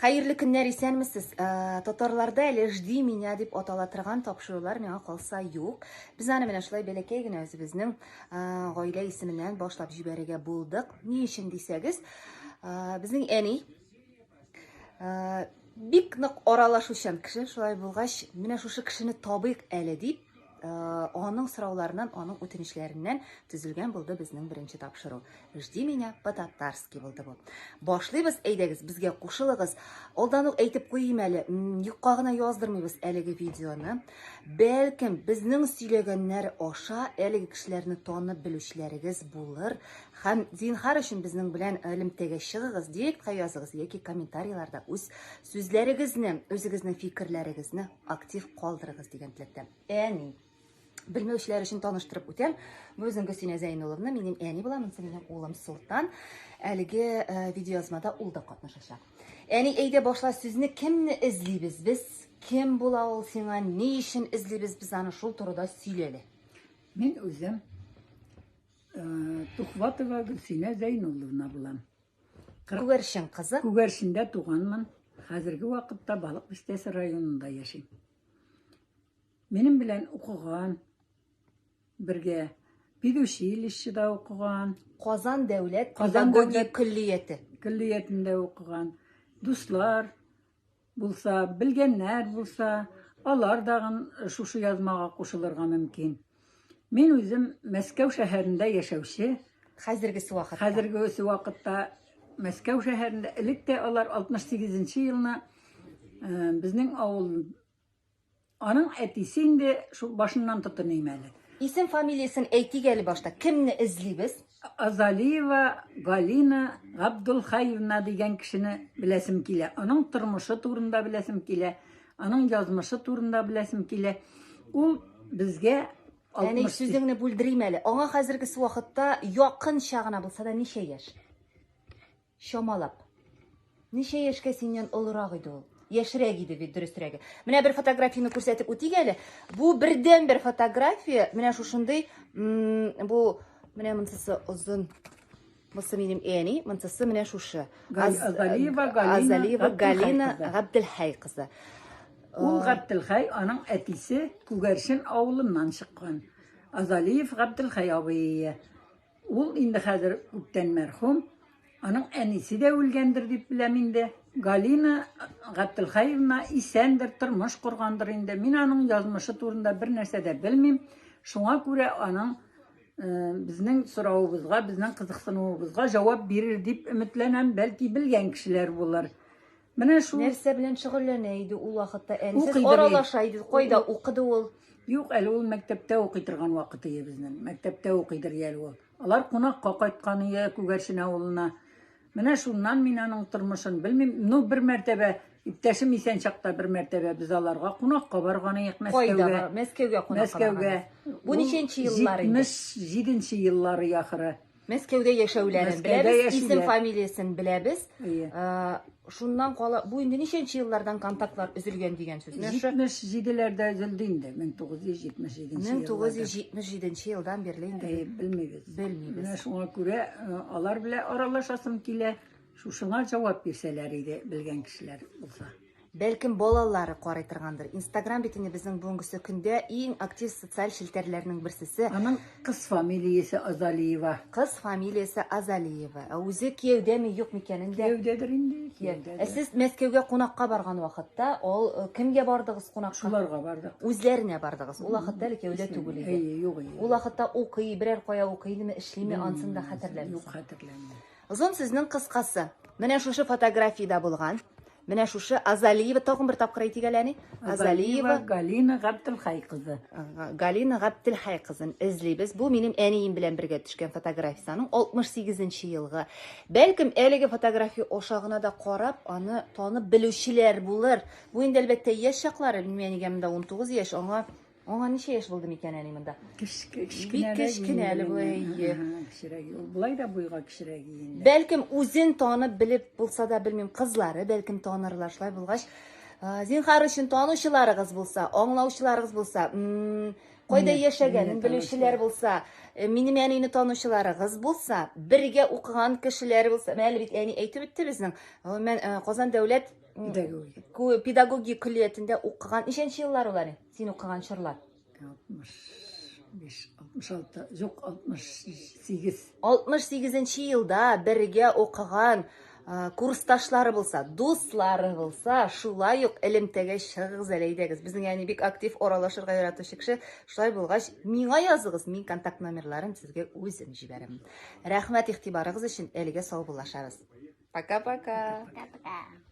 Хайырлы көннәр, исәнмесез? Татарларда әле «Жди меня» дип атала торган тапшырулар миңа калса юк. Без аны менә шулай бәләкәй генә үзебезнең гаилә исеменнән башлап җибәрергә булдык. Ни өчен дисәгез, безнең әни бик нык аралашучан кеше, шулай булгач, менә шушы кешене табыйк әле дип, аның сорауларынан, аның үтенечләреннән төзелгән булды безнең беренче тапшыру. «Жди меня» по-татарски булды бу. Башлыйбыз, әйдәгез, безгә кушылыгыз. Алдан ук әйтеп куйыйм әле, юкка гына яздырмыйбыз әлеге видеоны. Бәлкем безнең сөйләгәннәр аша әлеге кешеләрне танып белүчеләрегез булыр. Һәм зинһар өчен безнең белән элемтәгә чыгыгыз, директка языгыз яки комментарийларда үз сүзләрегезне, үзегезнең фикерләрегезне актив калдырыгыз дигән теләктә. Әни, белмәүчеләр өчен таныштырып үтәм. Бу үзем Гөлсинә Зәйнулловна, минем әни була, минем улым Султан. Әлеге видеоязмада ул да катнашачак. Әни, әйдә башла, сүзне кемне эзлибез без? Кем була ул сиңа? Ни өчен эзлибез без аны? Шул турыда сөйләле. Мин үзем Тухватова Гөлсинә Зәйнулловна булам. Күгәрчен кызы. Күгәрчендә туганмын. Хәзерге вакытта Балык Бистәсе районында яшим. Минем белән укыган, бергә педучилищеда укыган, Казан дәүләт педагогия көллияте. Көллиятендә укыган дуслар булса, белгәннәр булса, алар дагын шушы язмага кушылырга мөмкин. Мин үзем Мәскәү шәһәрендә яшәүче. Хәзерге вакытта Мәскәү шәһәрендә электә алар 68нче елны безнең авыл аның әтисе инде шул башыннан тотыным әле. Исем фамилиясын әйтик әле башта. Кемне эзлибез? Азалиева Галина Габдулхаевна дигән кешене беләсем килә. Аның тормышы турында беләсем килә. Аның язмышы турында беләсем килә. Ул безгә Әни, сүзеңне бүлдерим әле. Аңа хәзерге вакытта якын чагына булса да ничә яшь? Шамалап. Ничә яшькә синнән олырак иде ул? Яшьрәк иде бит, дөресрәге. Менә бер фотографияны күрсәтеп үтик әле. Бу бердән бер фотография, менә шушындый, бу менә монсысы озын. Бусы минем әни, монсысы менә шушы. Азалиева Галина Габдулхай кызы. Ул Габдулхай аның әтисе Күгәрчен авылыннан чыккан. Азалиев Габдулхай абые. Ул инде хәзер күптән мәрхүм. Аның әнисе дә үлгәндер дип беләм инде. Галина Габдулхаевна исәндер, тормыш кургандыр инде. Мин аның язмышы турында бер нәрсә дә белмим. Шуңа күрә аның безнең сораубызга, безнең кызыксынуыбызга җавап бирер дип өметләнәм. Бәлки белгән кешеләр булыр. Менә шул нәрсә белән шөгыльләнә иде ул вакытта әнисе? Аралаша иде. Кайда укыды ул? Юк, әле ул мәктәптә укый торган вакыты безнең. Мәктәптә укыйдыр әле ул. Алар кунакка кайткан иде Күгәрчен авылына. Менә шуннан мин аның тормышын белмим. Бер мәртәбә иптәшем исән чакта бер мәртәбә без аларга кунакка барган идек Мәскәүгә. Мәскәүгә кунакка барган. Бу ниченче еллар иде? 77нче еллары ахыры. Мәскәүдә яшәүләрен беләбез, исем фамилиясын беләбез. Шуннан кала, бу инде ниченче еллардан контактлар üzülгән дигән сүз. 77ләрдә üzülде инде, 1977 1977 елдан бирле инде. Белмибез. Белмибез. Шуңа күрә алар белән аралашасым килә. Шушыңа җавап бирсәләр иде белгән кешеләр булса. Бәлкем балалары карый торгандыр. Инстаграм битендә безнең бүгенге көндә иң актив социаль шелтәрләрнең берсесе. Аның кыз фамилиясе Азалиева. Кыз фамилиясе Азалиева. Үзе кияүдәме, юк микәнен дә? Кияүдәдер инде. Сез Мәскәүгә кунакка барган вакытта, ул кемгә бардыгыз кунакка? Шуларга бардык. Үзләренә бардыгыз. Ул вакытта кияүдә түгел иде. Юк. Ул вакытта укый, берәр кая укыйдымы, эшлиме, ансын да хәтерләмим. Юк, хәтерләмим. Озын сүзнең кыскасы. Менә шушы фотографиядә булган. Менә шушы Азалиева, тагын бер тапкыр әйтик әле. Азалиева Галина Габдулхай кызы. Галина Габдулхай кызын эзлибез. Бу минем әнием белән бергә төшкән фотографияның 68нче елгы. Бәлкем әлеге фотография ошагына да карап, аны танып белүчеләр булыр. Бу инде әлбәттә яшь чаклары. Минем әнигәмдә 19 яшь, аңа ничә яшь булды микән әни монда? Кечкенә әле бу. Кечерәк. Булай да буйга кечерәк инде. Бәлкем үзен танып белеп булса да белмим, кызлары бәлкем танырлар, шулай булгач, зинһар өчен танучыларыгыз булса, аңлаучыларыгыз булса, кайда Міне, яшәгәнен міне белүчеләр булса, минем әнине танучыларыгыз булса, бергә укыган кешеләр булса, әле бит әни әйтеп үтте безнең, мен Казан дәүләт Педагогия. педагогия көллиятендә укыган, ничәнче еллар улар? Син укыган чорлар? 65, 66, жоқ 68. 68 елда бергә укыган курсташлары булса, дуслары булса, шулай ук элемтәгә чыгыгыз әле әйдәгез. Безнең яни бик актив оралашырга яратучы кеше, шулай булгач, миңа языгыз, мин контакт номерларын сезгә үзем җибәрәм. Рәхмәт игътибарыгыз өчен, әлегә сау булашабыз. Пока-пока. Пока-пока.